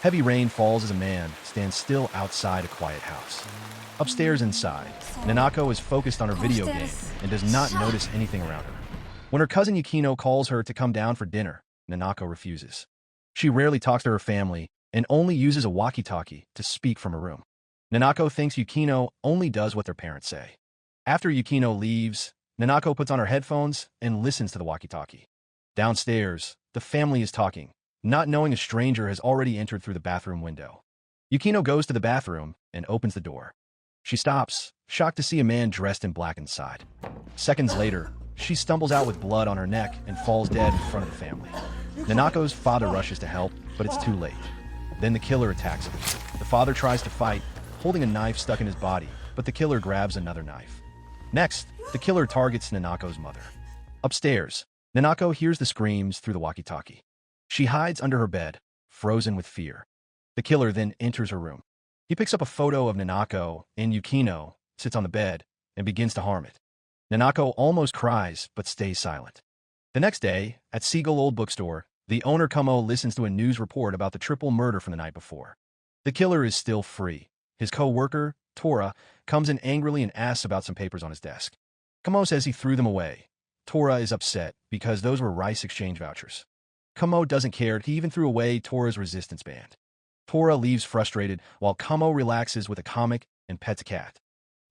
Heavy rain falls as a man stands still outside a quiet house. Upstairs inside, Nanako is focused on her video game and does not notice anything around her. When her cousin Yukino calls her to come down for dinner, Nanako refuses. She rarely talks to her family and only uses a walkie-talkie to speak from her room. Nanako thinks Yukino only does what their parents say. After Yukino leaves, Nanako puts on her headphones and listens to the walkie-talkie. Downstairs, the family is talking, not knowing a stranger has already entered through the bathroom window. Yukino goes to the bathroom and opens the door. She stops, shocked to see a man dressed in black inside. Seconds later, she stumbles out with blood on her neck and falls dead in front of the family. Nanako's father rushes to help, but it's too late. Then the killer attacks him. The father tries to fight, holding a knife stuck in his body, but the killer grabs another knife. Next, the killer targets Nanako's mother. Upstairs, Nanako hears the screams through the walkie-talkie. She hides under her bed, frozen with fear. The killer then enters her room. He picks up a photo of Nanako, and Yukino sits on the bed and begins to harm it. Nanako almost cries, but stays silent. The next day, at Seagull old bookstore, the owner Kumo listens to a news report about the triple murder from the night before. The killer is still free. His co-worker, Tora, comes in angrily and asks about some papers on his desk. Kumo says he threw them away. Tora is upset because those were rice exchange vouchers. Kumo doesn't care. He even threw away Tora's resistance band. Tora leaves frustrated while Kumo relaxes with a comic and pets a cat.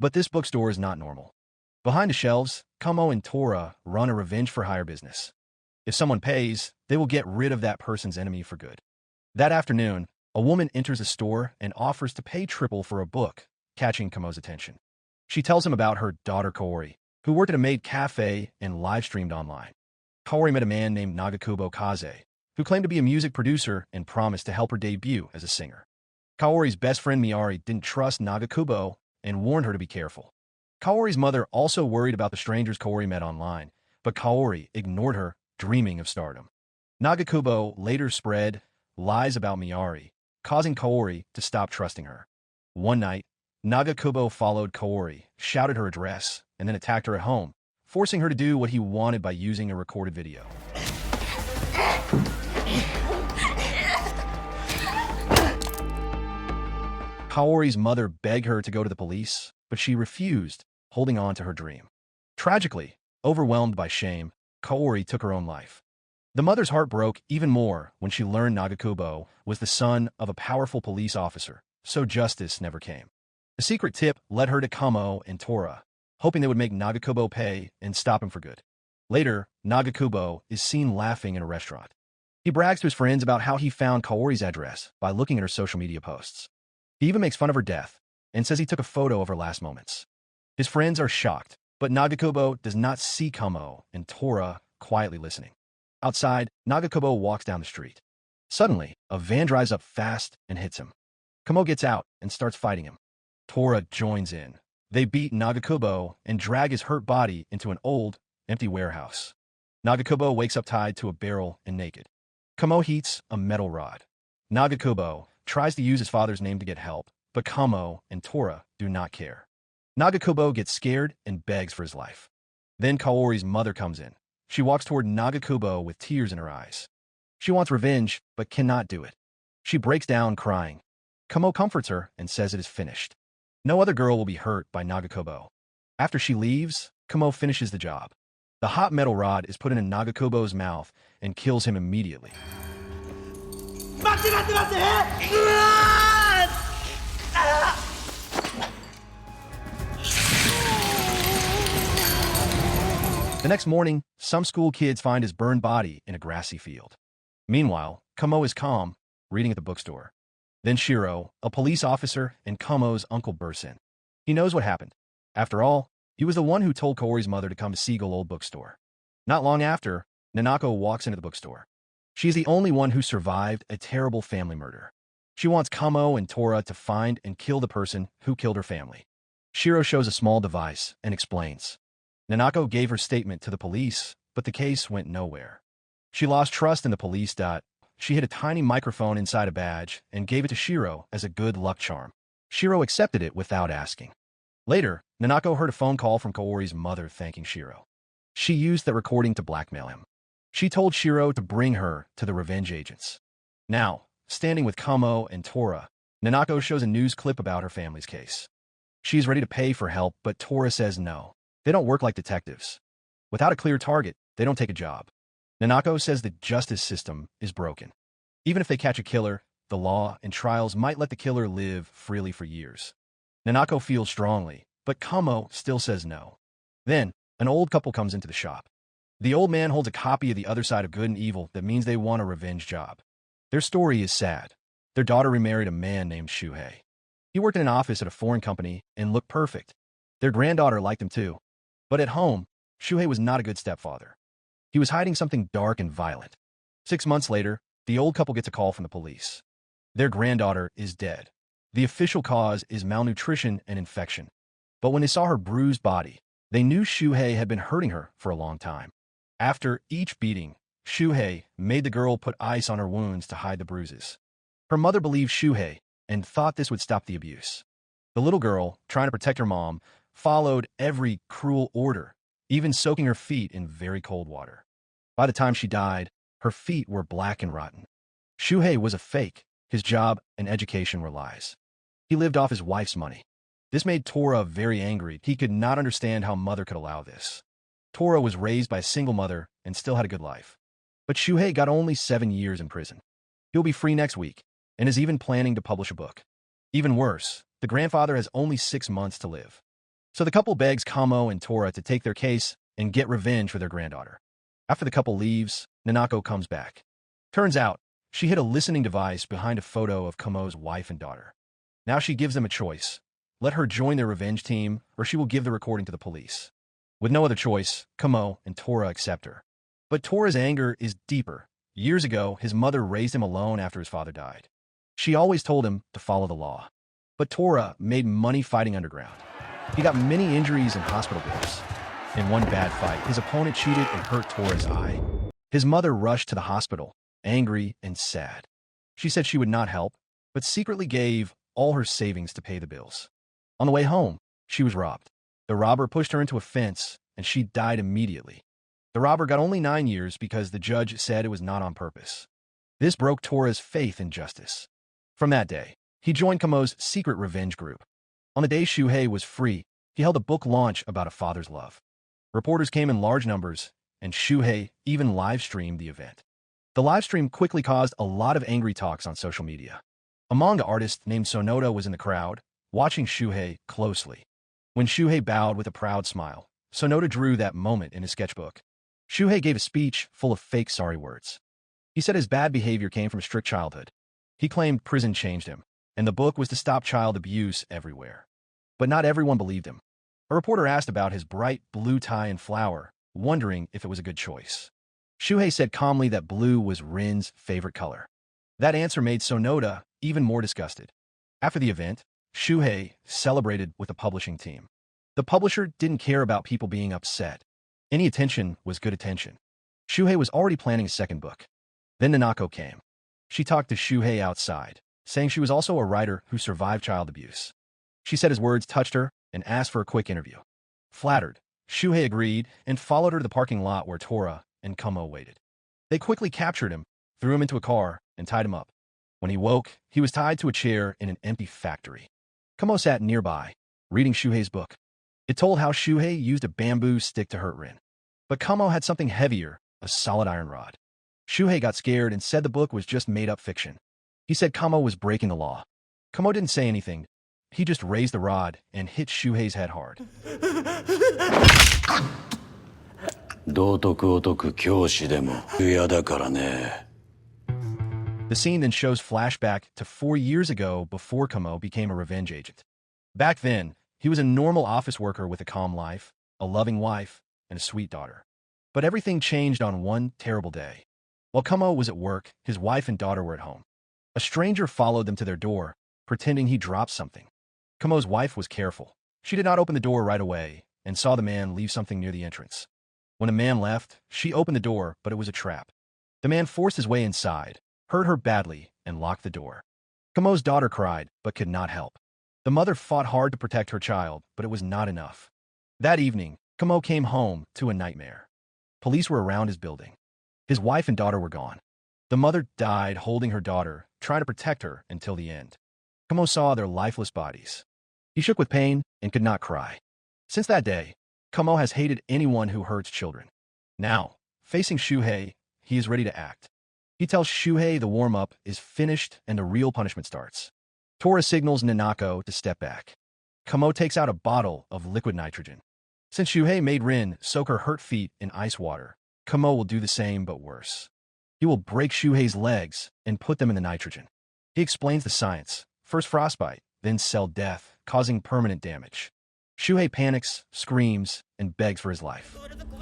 But this bookstore is not normal. Behind the shelves, Kumo and Tora run a revenge-for-hire business. If someone pays, they will get rid of that person's enemy for good. That afternoon, a woman enters the store and offers to pay triple for a book, catching Kumo's attention. She tells him about her daughter Kawori, who worked at a maid cafe and live-streamed online. Kawori met a man named Nagakubo Kaze, who claimed to be a music producer and promised to help her debut as a singer. Kawori's best friend Miyari didn't trust Nagakubo and warned her to be careful. Kawori's mother also worried about the strangers Kawori met online, but Kawori ignored her, dreaming of stardom. Nagakubo later spread lies about Miyari, causing Kawori to stop trusting her. One night, Nagakubo followed Kawori, shouted her address, and then attacked her at home, forcing her to do what he wanted by using a recorded video. Kawori's mother begged her to go to the police, but she refused, holding on to her dream. Tragically, overwhelmed by shame, Kawori took her own life. The mother's heart broke even more when she learned Nagakubo was the son of a powerful police officer, so justice never came. A secret tip led her to Kumo and Tora, hoping they would make Nagakubo pay and stop him for good. Later, Nagakubo is seen laughing in a restaurant. He brags to his friends about how he found Kawori's address by looking at her social media posts. He even makes fun of her death and says he took a photo of her last moments. His friends are shocked, but Nagakubo does not see Kumo and Tora quietly listening. Outside, Nagakubo walks down the street. Suddenly, a van drives up fast and hits him. Kumo gets out and starts fighting him. Tora joins in. They beat Nagakubo and drag his hurt body into an old, empty warehouse. Nagakubo wakes up tied to a barrel and naked. Kumo heats a metal rod. Nagakubo tries to use his father's name to get help, but Kumo and Tora do not care. Nagakubo gets scared and begs for his life. Then Kawori's mother comes in. She walks toward Nagakubo with tears in her eyes. She wants revenge, but cannot do it. She breaks down crying. Kumo comforts her and says it is finished. No other girl will be hurt by Nagakubo. After she leaves, Kumo finishes the job. The hot metal rod is put in Nagakubo's mouth and kills him immediately. The next morning, some school kids find his burned body in a grassy field. Meanwhile, Kumo is calm, reading at the bookstore. Then Shiro, a police officer, and Kumo's uncle bursts in. He knows what happened. After all, he was the one who told Kawori's mother to come to Seagull old bookstore. Not long after, Nanako walks into the bookstore. She is the only one who survived a terrible family murder. She wants Kumo and Tora to find and kill the person who killed her family. Shiro shows a small device and explains. Nanako gave her statement to the police, but the case went nowhere. She lost trust in the police. She hid a tiny microphone inside a badge and gave it to Shiro as a good luck charm. Shiro accepted it without asking. Later, Nanako heard a phone call from Kawori's mother thanking Shiro. She used that recording to blackmail him. She told Shiro to bring her to the revenge agents. Now, standing with Kamo and Tora, Nanako shows a news clip about her family's case. She's ready to pay for help, but Tora says no. They don't work like detectives. Without a clear target, they don't take a job. Nanako says the justice system is broken. Even if they catch a killer, the law and trials might let the killer live freely for years. Nanako feels strongly, but Kamo still says no. Then, an old couple comes into the shop. The old man holds a copy of The Other Side of Good and Evil that means they want a revenge job. Their story is sad. Their daughter remarried a man named Shuhei. He worked in an office at a foreign company and looked perfect. Their granddaughter liked him too. But at home, Shuhei was not a good stepfather. He was hiding something dark and violent. 6 months later, the old couple gets a call from the police. Their granddaughter is dead. The official cause is malnutrition and infection. But when they saw her bruised body, they knew Shuhei had been hurting her for a long time. After each beating, Shuhei made the girl put ice on her wounds to hide the bruises. Her mother believed Shuhei and thought this would stop the abuse. The little girl, trying to protect her mom, followed every cruel order, even soaking her feet in very cold water. By the time she died, her feet were black and rotten. Shuhei was a fake. His job and education were lies. He lived off his wife's money. This made Tora very angry. He could not understand how mother could allow this. Tora was raised by a single mother and still had a good life. But Shuhei got only 7 years in prison. He'll be free next week and is even planning to publish a book. Even worse, the grandfather has only 6 months to live. So the couple begs Kamo and Tora to take their case and get revenge for their granddaughter. After the couple leaves, Nanako comes back. Turns out, she hid a listening device behind a photo of Kamo's wife and daughter. Now she gives them a choice. Let her join their revenge team, or she will give the recording to the police. With no other choice, Kamo and Tora accept her. But Tora's anger is deeper. Years ago, his mother raised him alone after his father died. She always told him to follow the law. But Tora made money fighting underground. He got many injuries and hospital bills. In one bad fight, his opponent cheated and hurt Tora's eye. His mother rushed to the hospital, angry and sad. She said she would not help, but secretly gave all her savings to pay the bills. On the way home, she was robbed. The robber pushed her into a fence, and she died immediately. The robber got only 9 years because the judge said it was not on purpose. This broke Tora's faith in justice. From that day, he joined Kamo's secret revenge group. On the day Shuhei was free, he held a book launch about a father's love. Reporters came in large numbers, and Shuhei even live-streamed the event. The livestream quickly caused a lot of angry talks on social media. A manga artist named Sonoda was in the crowd, watching Shuhei closely. When Shuhei bowed with a proud smile, Sonoda drew that moment in his sketchbook. Shuhei gave a speech full of fake sorry words. He said his bad behavior came from a strict childhood. He claimed prison changed him, and the book was to stop child abuse everywhere. But not everyone believed him. A reporter asked about his bright blue tie and flower, wondering if it was a good choice. Shuhei said calmly that blue was Rin's favorite color. That answer made Sonoda even more disgusted. After the event, Shuhei celebrated with the publishing team. The publisher didn't care about people being upset. Any attention was good attention. Shuhei was already planning a second book. Then Nanako came. She talked to Shuhei outside, saying she was also a writer who survived child abuse. She said his words touched her and asked for a quick interview. Flattered, Shuhei agreed and followed her to the parking lot where Tora and Kamo waited. They quickly captured him, threw him into a car, and tied him up. When he woke, he was tied to a chair in an empty factory. Kamo sat nearby, reading Shuhei's book. It told how Shuhei used a bamboo stick to hurt Rin. But Kamo had something heavier, a solid iron rod. Shuhei got scared and said the book was just made-up fiction. He said Kamo was breaking the law. Kamo didn't say anything. He just raised the rod and hit Shuhei's head hard. The scene then shows flashback to 4 years ago before Kamo became a revenge agent. Back then, he was a normal office worker with a calm life, a loving wife, and a sweet daughter. But everything changed on one terrible day. While Kamo was at work, his wife and daughter were at home. A stranger followed them to their door, pretending he dropped something. Kamo's wife was careful. She did not open the door right away and saw the man leave something near the entrance. When the man left, she opened the door, but it was a trap. The man forced his way inside, hurt her badly, and locked the door. Kamo's daughter cried, but could not help. The mother fought hard to protect her child, but it was not enough. That evening, Kamo came home to a nightmare. Police were around his building. His wife and daughter were gone. The mother died holding her daughter, trying to protect her until the end. Kamo saw their lifeless bodies. He shook with pain and could not cry. Since that day, Kamo has hated anyone who hurts children. Now, facing Shuhei, he is ready to act. He tells Shuhei the warm-up is finished and the real punishment starts. Tora signals Nanako to step back. Kamo takes out a bottle of liquid nitrogen. Since Shuhei made Rin soak her hurt feet in ice water, Kamo will do the same but worse. He will break Shuhei's legs and put them in the nitrogen. He explains the science, first frostbite, then cell death, causing permanent damage. Shuhei panics, screams, and begs for his life.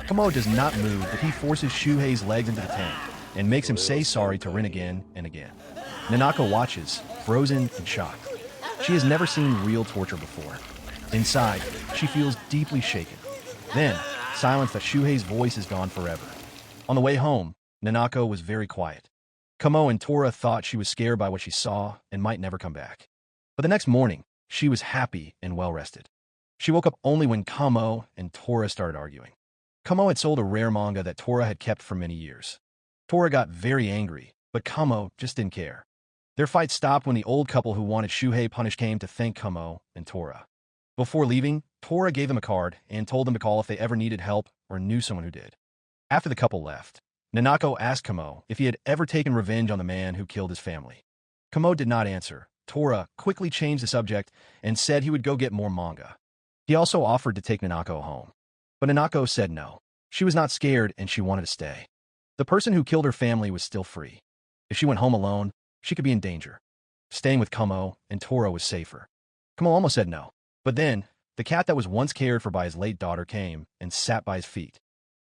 Kamo does not move, but he forces Shuhei's legs into the tank and makes him say sorry to Rin again and again. Nanako watches, frozen and shocked. She has never seen real torture before. Inside, she feels deeply shaken. Then, silence that Shuhei's voice is gone forever. On the way home, Nanako was very quiet. Kamo and Tora thought she was scared by what she saw and might never come back. But the next morning, she was happy and well-rested. She woke up only when Kamo and Tora started arguing. Kamo had sold a rare manga that Tora had kept for many years. Tora got very angry, but Kamo just didn't care. Their fight stopped when the old couple who wanted Shuhei punished came to thank Kamo and Tora. Before leaving, Tora gave them a card and told them to call if they ever needed help or knew someone who did. After the couple left, Nanako asked Kamo if he had ever taken revenge on the man who killed his family. Kamo did not answer. Tora quickly changed the subject and said he would go get more manga. He also offered to take Nanako home. But Nanako said no. She was not scared and she wanted to stay. The person who killed her family was still free. If she went home alone, she could be in danger. Staying with Kamo and Tora was safer. Kamo almost said no. But then, the cat that was once cared for by his late daughter came and sat by his feet.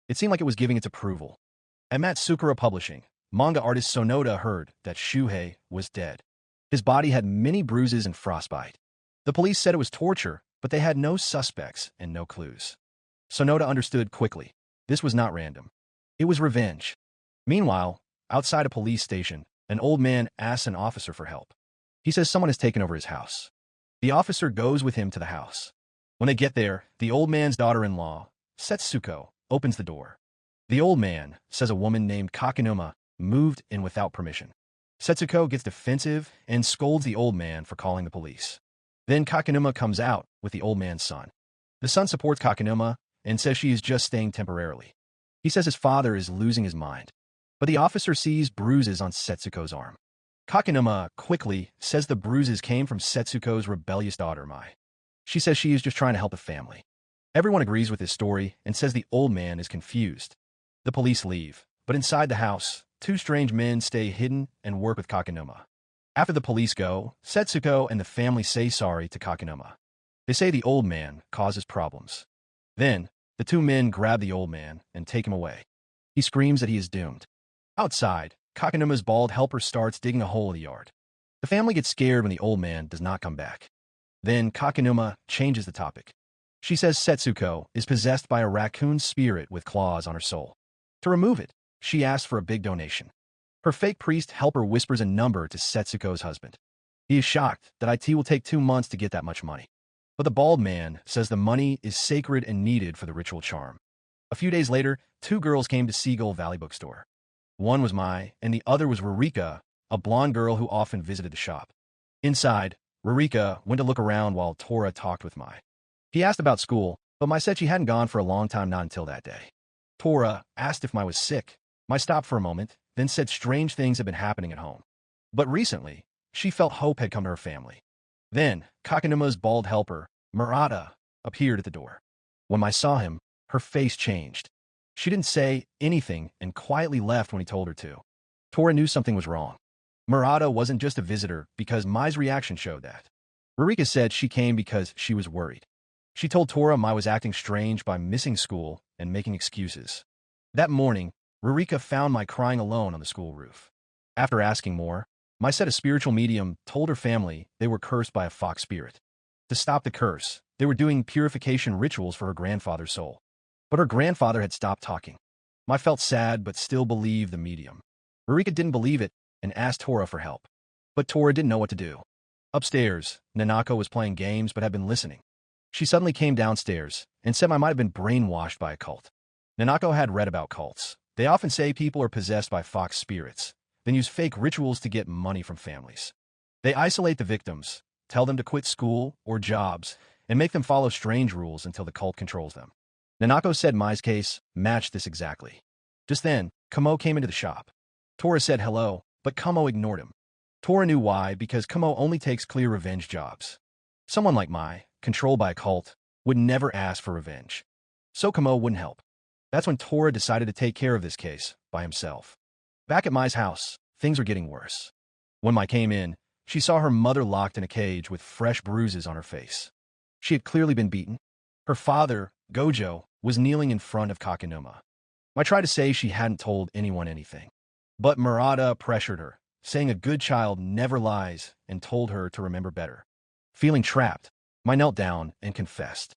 It seemed like it was giving its approval. At Matsukura Publishing, manga artist Sonoda heard that Shuhei was dead. His body had many bruises and frostbite. The police said it was torture, but they had no suspects and no clues. Sonoda understood quickly. This was not random. It was revenge. Meanwhile, outside a police station, an old man asks an officer for help. He says someone has taken over his house. The officer goes with him to the house. When they get there, the old man's daughter-in-law, Setsuko, opens the door. The old man says a woman named Kakinuma moved in without permission. Setsuko gets defensive and scolds the old man for calling the police. Then Kakinuma comes out with the old man's son. The son supports Kakinuma and says she is just staying temporarily. He says his father is losing his mind. But the officer sees bruises on Setsuko's arm. Kakinuma quickly says the bruises came from Setsuko's rebellious daughter, Mai. She says she is just trying to help the family. Everyone agrees with his story and says the old man is confused. The police leave, but inside the house, two strange men stay hidden and work with Kakinuma. After the police go, Setsuko and the family say sorry to Kakinuma. They say the old man causes problems. Then, the two men grab the old man and take him away. He screams that he is doomed. Outside, Kakinuma's bald helper starts digging a hole in the yard. The family gets scared when the old man does not come back. Then Kakinuma changes the topic. She says Setsuko is possessed by a raccoon spirit with claws on her soul. To remove it, she asks for a big donation. Her fake priest helper whispers a number to Setsuko's husband. He is shocked that IT will take 2 months to get that much money. But the bald man says the money is sacred and needed for the ritual charm. A few days later, 2 girls came to Seagull Valley bookstore. One was Mai, and the other was Rurika, a blonde girl who often visited the shop. Inside, Rurika went to look around while Tora talked with Mai. He asked about school, but Mai said she hadn't gone for a long time, not until that day. Tora asked if Mai was sick. Mai stopped for a moment, then said strange things had been happening at home. But recently, she felt hope had come to her family. Then, Kakinuma's bald helper, Murata, appeared at the door. When Mai saw him, her face changed. She didn't say anything and quietly left when he told her to. Tora knew something was wrong. Murata wasn't just a visitor because Mai's reaction showed that. Rurika said she came because she was worried. She told Tora Mai was acting strange by missing school and making excuses. That morning, Rurika found Mai crying alone on the school roof. After asking more, Mai said a spiritual medium told her family they were cursed by a fox spirit. To stop the curse, they were doing purification rituals for her grandfather's soul. But her grandfather had stopped talking. Mai felt sad but still believed the medium. Rurika didn't believe it and asked Tora for help. But Tora didn't know what to do. Upstairs, Nanako was playing games but had been listening. She suddenly came downstairs and said I might have been brainwashed by a cult. Nanako had read about cults. They often say people are possessed by fox spirits, then use fake rituals to get money from families. They isolate the victims, tell them to quit school or jobs, and make them follow strange rules until the cult controls them. Nanako said Mai's case matched this exactly. Just then, Kamo came into the shop. Tora said hello, but Kamo ignored him. Tora knew why, because Kamo only takes clear revenge jobs. Someone like Mai, controlled by a cult, would never ask for revenge. So Kamo wouldn't help. That's when Tora decided to take care of this case by himself. Back at Mai's house, things were getting worse. When Mai came in, she saw her mother locked in a cage with fresh bruises on her face. She had clearly been beaten. Her father, Gojo, was kneeling in front of Kakinuma. Mai tried to say she hadn't told anyone anything. But Murata pressured her, saying a good child never lies, and told her to remember better. Feeling trapped, Mai knelt down and confessed.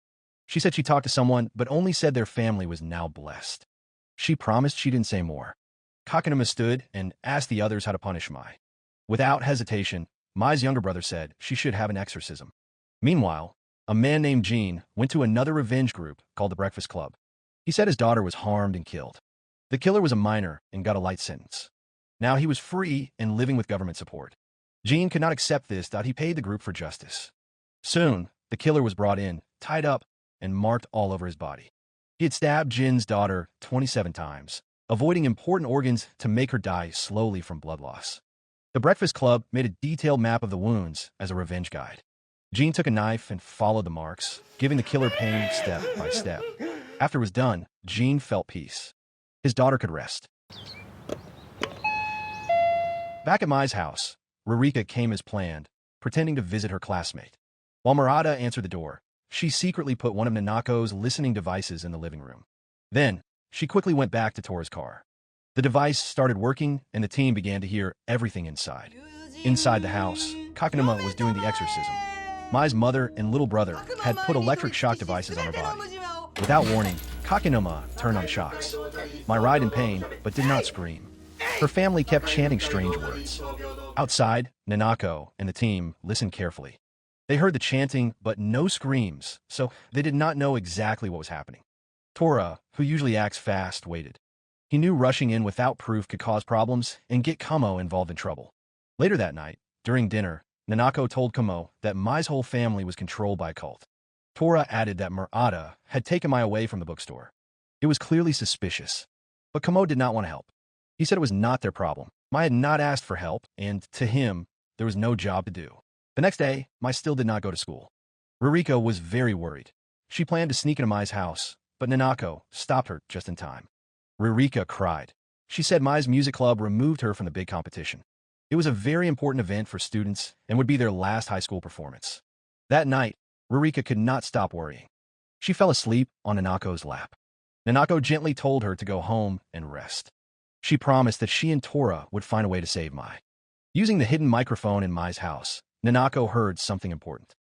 She said she talked to someone, but only said their family was now blessed. She promised she didn't say more. Kakinuma stood and asked the others how to punish Mai. Without hesitation, Mai's younger brother said she should have an exorcism. Meanwhile, a man named Jean went to another revenge group called the Breakfast Club. He said his daughter was harmed and killed. The killer was a minor and got a light sentence. Now he was free and living with government support. Jean could not accept this, thought he paid the group for justice. Soon, the killer was brought in, tied up, and marked all over his body. He had stabbed Jin's daughter 27 times, avoiding important organs to make her die slowly from blood loss. The Breakfast Club made a detailed map of the wounds as a revenge guide. Jean took a knife and followed the marks, giving the killer pain step by step. After it was done, Jean felt peace. His daughter could rest. Back at Mai's house, Rurika came as planned, pretending to visit her classmate. While Murata answered the door, she secretly put one of Nanako's listening devices in the living room. Then, she quickly went back to Tora's car. The device started working, and the team began to hear everything inside. Inside the house, Kakinuma was doing the exorcism. Mai's mother and little brother had put electric shock devices on her body. Without warning, Kakinuma turned on the shocks. Mai writhed in pain, but did not scream. Her family kept chanting strange words. Outside, Nanako and the team listened carefully. They heard the chanting, but no screams, so they did not know exactly what was happening. Tora, who usually acts fast, waited. He knew rushing in without proof could cause problems and get Kamo involved in trouble. Later that night, during dinner, Nanako told Kamo that Mai's whole family was controlled by a cult. Tora added that Murata had taken Mai away from the bookstore. It was clearly suspicious, but Kamo did not want to help. He said it was not their problem. Mai had not asked for help, and to him, there was no job to do. The next day, Mai still did not go to school. Rurika was very worried. She planned to sneak into Mai's house, but Nanako stopped her just in time. Rurika cried. She said Mai's music club removed her from the big competition. It was a very important event for students and would be their last high school performance. That night, Rurika could not stop worrying. She fell asleep on Nanako's lap. Nanako gently told her to go home and rest. She promised that she and Tora would find a way to save Mai. Using the hidden microphone in Mai's house, Nanako heard something important.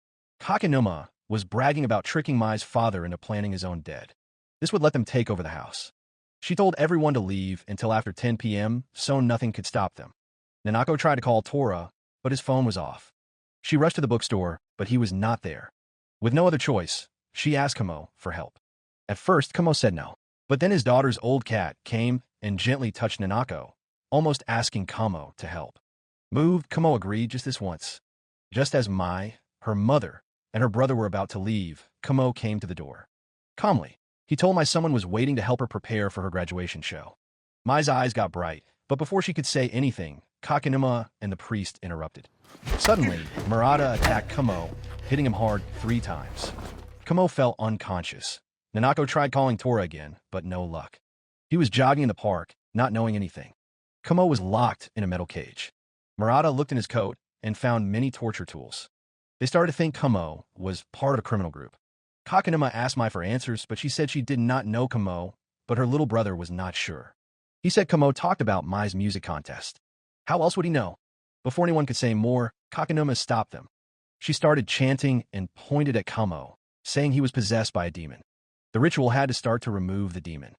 Kakinuma was bragging about tricking Mai's father into planning his own death. This would let them take over the house. She told everyone to leave until after 10 p.m., so nothing could stop them. Nanako tried to call Tora, but his phone was off. She rushed to the bookstore, but he was not there. With no other choice, she asked Kamo for help. At first, Kamo said no, but then his daughter's old cat came and gently touched Nanako, almost asking Kamo to help. Moved, Kamo agreed just this once. Just as Mai, her mother, and her brother were about to leave, Kamo came to the door. Calmly, he told Mai someone was waiting to help her prepare for her graduation show. Mai's eyes got bright, but before she could say anything, Kakinuma and the priest interrupted. Suddenly, Murata attacked Kamo, hitting him hard 3 times. Kamo fell unconscious. Nanako tried calling Tora again, but no luck. He was jogging in the park, not knowing anything. Kamo was locked in a metal cage. Murata looked in his coat and found many torture tools. They started to think Kamo was part of a criminal group. Kakinuma asked Mai for answers, but she said she did not know Kamo, but her little brother was not sure. He said Kamo talked about Mai's music contest. How else would he know? Before anyone could say more, Kakinuma stopped them. She started chanting and pointed at Kamo, saying he was possessed by a demon. The ritual had to start to remove the demon.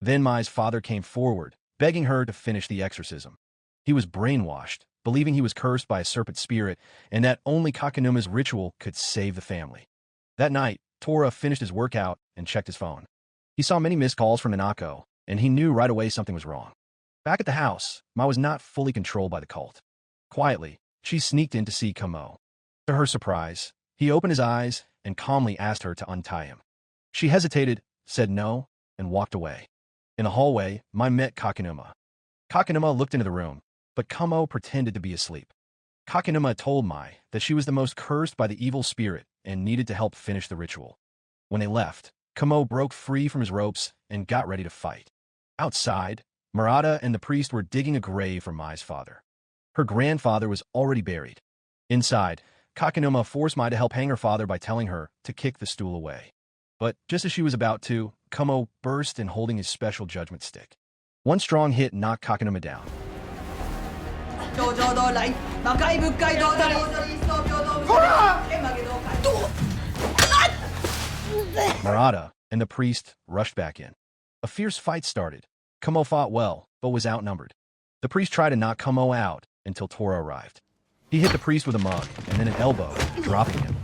Then Mai's father came forward, begging her to finish the exorcism. He was brainwashed, believing he was cursed by a serpent spirit and that only Kakenuma's ritual could save the family. That night, Tora finished his workout and checked his phone. He saw many missed calls from Nanako, and he knew right away something was wrong. Back at the house, Ma was not fully controlled by the cult. Quietly, she sneaked in to see Kamo. To her surprise, he opened his eyes and calmly asked her to untie him. She hesitated, said no, and walked away. In the hallway, Mai met Kakenuma. Kakenuma looked into the room, but Kamo pretended to be asleep. Kakenuma told Mai that she was the most cursed by the evil spirit and needed to help finish the ritual. When they left, Kamo broke free from his ropes and got ready to fight. Outside, Murata and the priest were digging a grave for Mai's father. Her grandfather was already buried. Inside, Kakenuma forced Mai to help hang her father by telling her to kick the stool away. But just as she was about to, Kamo burst in holding his special judgment stick. One strong hit knocked Kakenuma down. Murata and the priest rushed back in. A fierce fight started. Kamo fought well, but was outnumbered. The priest tried to knock Kamo out until Tora arrived. He hit the priest with a mug and then an elbow, dropping him.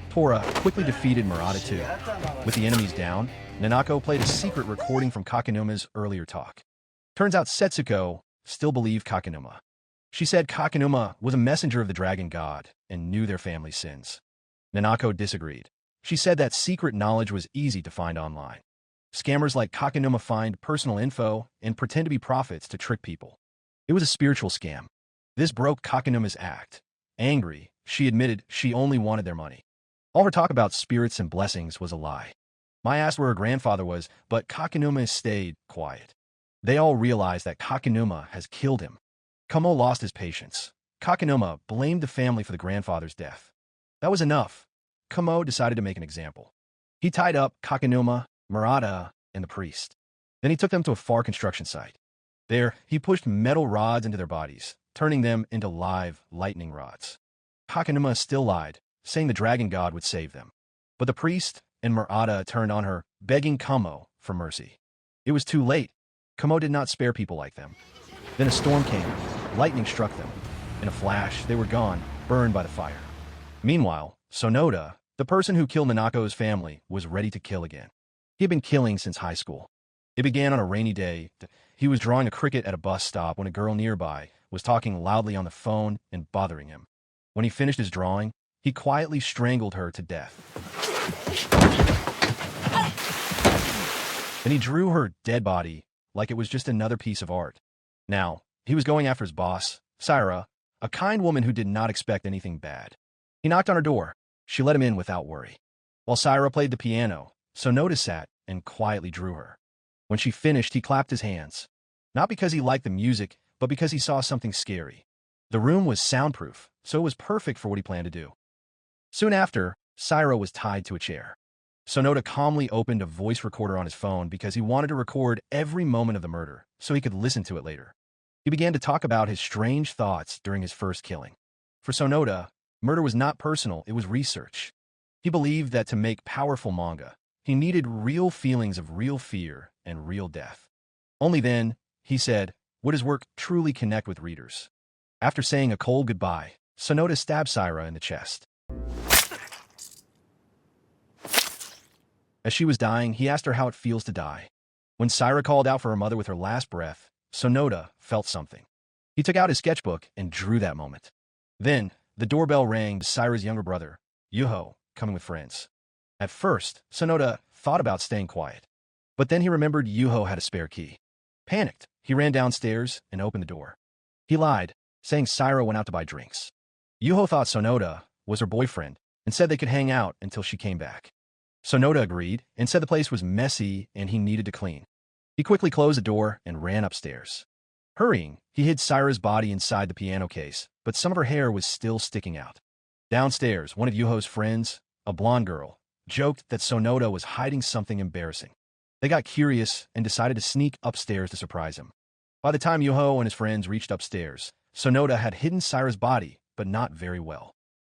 Tora quickly defeated Murata too. With the enemies down, Nanako played a secret recording from Kakenuma's earlier talk. Turns out Setsuko still believed Kakenuma. She said Kakenuma was a messenger of the dragon god and knew their family's sins. Nanako disagreed. She said that secret knowledge was easy to find online. Scammers like Kakenuma find personal info and pretend to be prophets to trick people. It was a spiritual scam. This broke Kakenuma's act. Angry, she admitted she only wanted their money. All her talk about spirits and blessings was a lie. Mai asked where her grandfather was, but Kakenuma stayed quiet. They all realized that Kakenuma has killed him. Kamo lost his patience. Kakenuma blamed the family for the grandfather's death. That was enough. Kamo decided to make an example. He tied up Kakenuma, Murata, and the priest. Then he took them to a far construction site. There, he pushed metal rods into their bodies, turning them into live lightning rods. Kakenuma still lied, saying the dragon god would save them. But the priest and Murata turned on her, begging Kamo for mercy. It was too late. Kamo did not spare people like them. Then a storm came. Lightning struck them. In a flash, they were gone, burned by the fire. Meanwhile, Sonoda, the person who killed Nanako's family, was ready to kill again. He had been killing since high school. It began on a rainy day. He was drawing a cricket at a bus stop when a girl nearby was talking loudly on the phone and bothering him. When he finished his drawing, he quietly strangled her to death. Then he drew her dead body like it was just another piece of art. Now, he was going after his boss, Saira, a kind woman who did not expect anything bad. He knocked on her door. She let him in without worry. While Saira played the piano, Sonoda sat and quietly drew her. When she finished, he clapped his hands. Not because he liked the music, but because he saw something scary. The room was soundproof, so it was perfect for what he planned to do. Soon after, Saira was tied to a chair. Sonoda calmly opened a voice recorder on his phone because he wanted to record every moment of the murder, so he could listen to it later. He began to talk about his strange thoughts during his first killing. For Sonoda, murder was not personal, it was research. He believed that to make powerful manga, he needed real feelings of real fear and real death. Only then, he said, would his work truly connect with readers. After saying a cold goodbye, Sonoda stabbed Saira in the chest. As she was dying, he asked her how it feels to die. When Saira called out for her mother with her last breath, Sonoda felt something. He took out his sketchbook and drew that moment. Then, the doorbell rang to Saira's younger brother, Yuho, coming with friends. At first, Sonoda thought about staying quiet. But then he remembered Yuho had a spare key. Panicked, he ran downstairs and opened the door. He lied, saying Saira went out to buy drinks. Yuho thought Sonoda was her boyfriend and said they could hang out until she came back. Sonoda agreed and said the place was messy and he needed to clean. He quickly closed the door and ran upstairs. Hurrying, he hid Saira's body inside the piano case, but some of her hair was still sticking out. Downstairs, one of Yuho's friends, a blonde girl, joked that Sonoda was hiding something embarrassing. They got curious and decided to sneak upstairs to surprise him. By the time Yuho and his friends reached upstairs, Sonoda had hidden Saira's body, but not very well.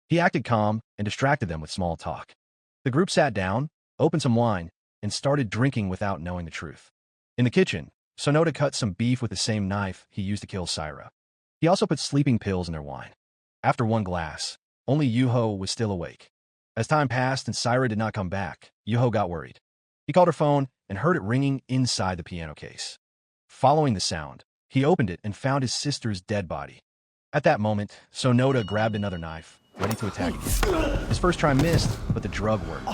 He acted calm and distracted them with small talk. The group sat down, opened some wine, and started drinking without knowing the truth. In the kitchen, Sonoda cut some beef with the same knife he used to kill Saira. He also put sleeping pills in their wine. After one glass, only Yuho was still awake. As time passed and Saira did not come back, Yuho got worried. He called her phone and heard it ringing inside the piano case. Following the sound, he opened it and found his sister's dead body. At that moment, Sonoda grabbed another knife, ready to attack again. His first try missed, but the drug worked.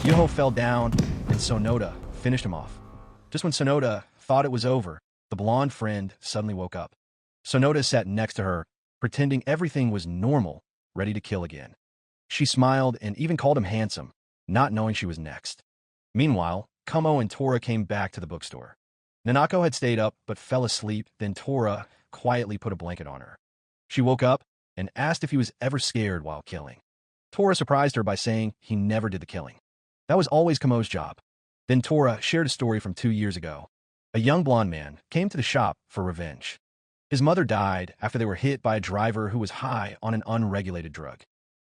Yuho fell down, and Sonoda finished him off. Just when Sonoda thought it was over, the blonde friend suddenly woke up. Sonoda sat next to her, pretending everything was normal, ready to kill again. She smiled and even called him handsome, not knowing she was next. Meanwhile, Kumo and Tora came back to the bookstore. Nanako had stayed up but fell asleep, then Tora quietly put a blanket on her. She woke up and asked if he was ever scared while killing. Tora surprised her by saying he never did the killing. That was always Kumo's job. Then Tora shared a story from 2 years ago. A young blonde man came to the shop for revenge. His mother died after they were hit by a driver who was high on an unregulated drug.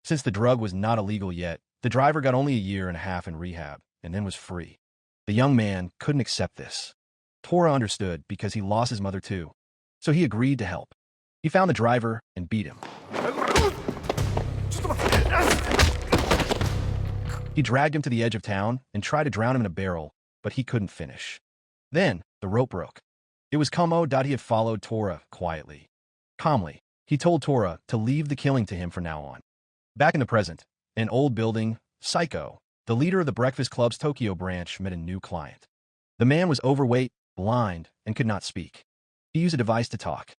Since the drug was not illegal yet, the driver got only a year and a half in rehab and then was free. The young man couldn't accept this. Tora understood because he lost his mother too, so he agreed to help. He found the driver and beat him. He dragged him to the edge of town and tried to drown him in a barrel, but he couldn't finish. Then, the rope broke. It was Kumo that he had followed Tora quietly. Calmly, he told Tora to leave the killing to him from now on. Back in the present, an old building, Seagull, the leader of the Breakfast Club's Tokyo branch, met a new client. The man was overweight, blind, and could not speak. He used a device to talk.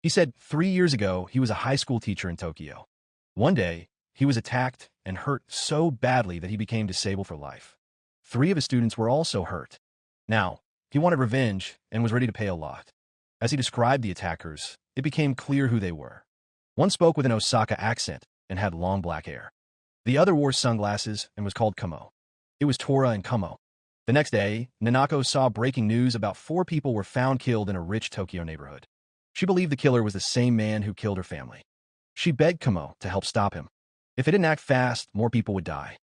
He said 3 years ago he was a high school teacher in Tokyo. One day, he was attacked and hurt so badly that he became disabled for life. 3 of his students were also hurt. Now, he wanted revenge and was ready to pay a lot. As he described the attackers, it became clear who they were. One spoke with an Osaka accent and had long black hair. The other wore sunglasses and was called Kumo. It was Tora and Kumo. The next day, Nanako saw breaking news about 4 people were found killed in a rich Tokyo neighborhood. She believed the killer was the same man who killed her family. She begged Kumo to help stop him. If he didn't act fast, more people would die.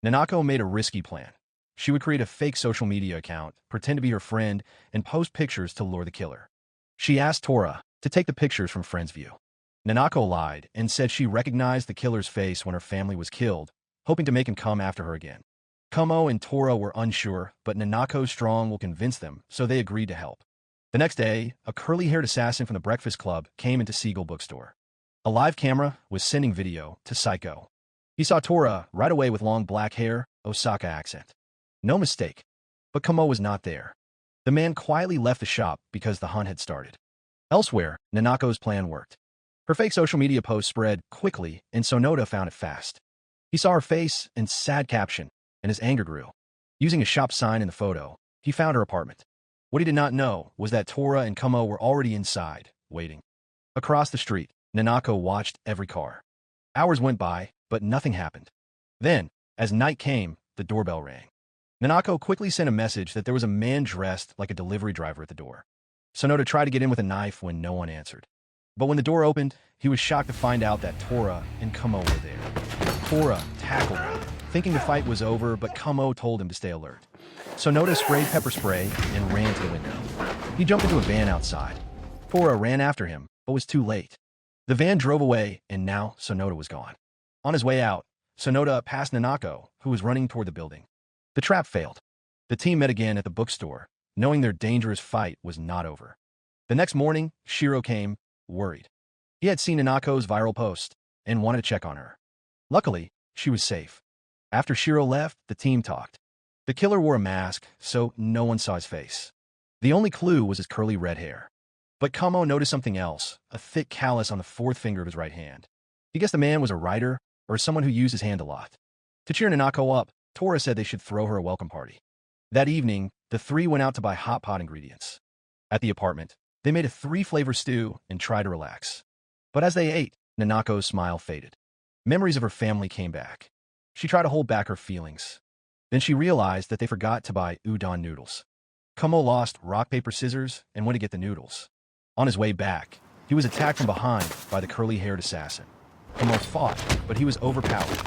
Nanako made a risky plan. She would create a fake social media account, pretend to be her friend, and post pictures to lure the killer. She asked Tora to take the pictures from friend's view. Nanako lied and said she recognized the killer's face when her family was killed, hoping to make him come after her again. Kumo and Tora were unsure, but Nanako's strong will convince them, so they agreed to help. The next day, a curly-haired assassin from the Breakfast Club came into Seagull bookstore. A live camera was sending video to Psycho. He saw Tora right away with long black hair, Osaka accent. No mistake. But Kumo was not there. The man quietly left the shop because the hunt had started. Elsewhere, Nanako's plan worked. Her fake social media post spread quickly, and Sonoda found it fast. He saw her face and sad caption, and his anger grew. Using a shop sign in the photo, he found her apartment. What he did not know was that Tora and Kumo were already inside, waiting. Across the street, Nanako watched every car. Hours went by, but nothing happened. Then, as night came, the doorbell rang. Nanako quickly sent a message that there was a man dressed like a delivery driver at the door. Sonoda tried to get in with a knife when no one answered. But when the door opened, he was shocked to find out that Tora and Kumo were there. Tora tackled him, thinking the fight was over, but Kumo told him to stay alert. Sonoda sprayed pepper spray and ran to the window. He jumped into a van outside. Tora ran after him, but was too late. The van drove away, and now Sonoda was gone. On his way out, Sonoda passed Nanako, who was running toward the building. The trap failed. The team met again at the bookstore, knowing their dangerous fight was not over. The next morning, Shiro came, worried. He had seen Nanako's viral post and wanted to check on her. Luckily, she was safe. After Shiro left, the team talked. The killer wore a mask, so no one saw his face. The only clue was his curly red hair. But Kumo noticed something else, a thick callus on the 4th finger of his right hand. He guessed the man was a writer or someone who used his hand a lot. To cheer Nanako up, Tora said they should throw her a welcome party. That evening, the 3 went out to buy hot pot ingredients. At the apartment, they made a 3-flavor stew and tried to relax. But as they ate, Nanako's smile faded. Memories of her family came back. She tried to hold back her feelings. Then she realized that they forgot to buy udon noodles. Kumo lost rock, paper, scissors and went to get the noodles. On his way back, he was attacked from behind by the curly-haired assassin. Kumo fought, but he was overpowered.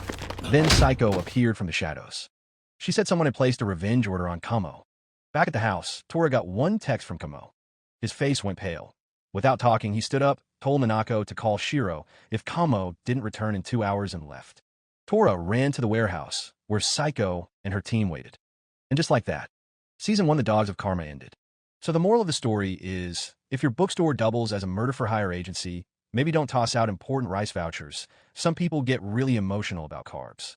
Then Psycho appeared from the shadows. She said someone had placed a revenge order on Kumo. Back at the house, Tora got one text from Kumo. His face went pale. Without talking, he stood up told Nanako to call Shiro if Kamo didn't return in 2 hours and left. Tora ran to the warehouse, where Psycho and her team waited. And just like that, Season 1 The Dogs of Karma ended. So the moral of the story is, if your bookstore doubles as a murder-for-hire agency, maybe don't toss out important rice vouchers. Some people get really emotional about carbs.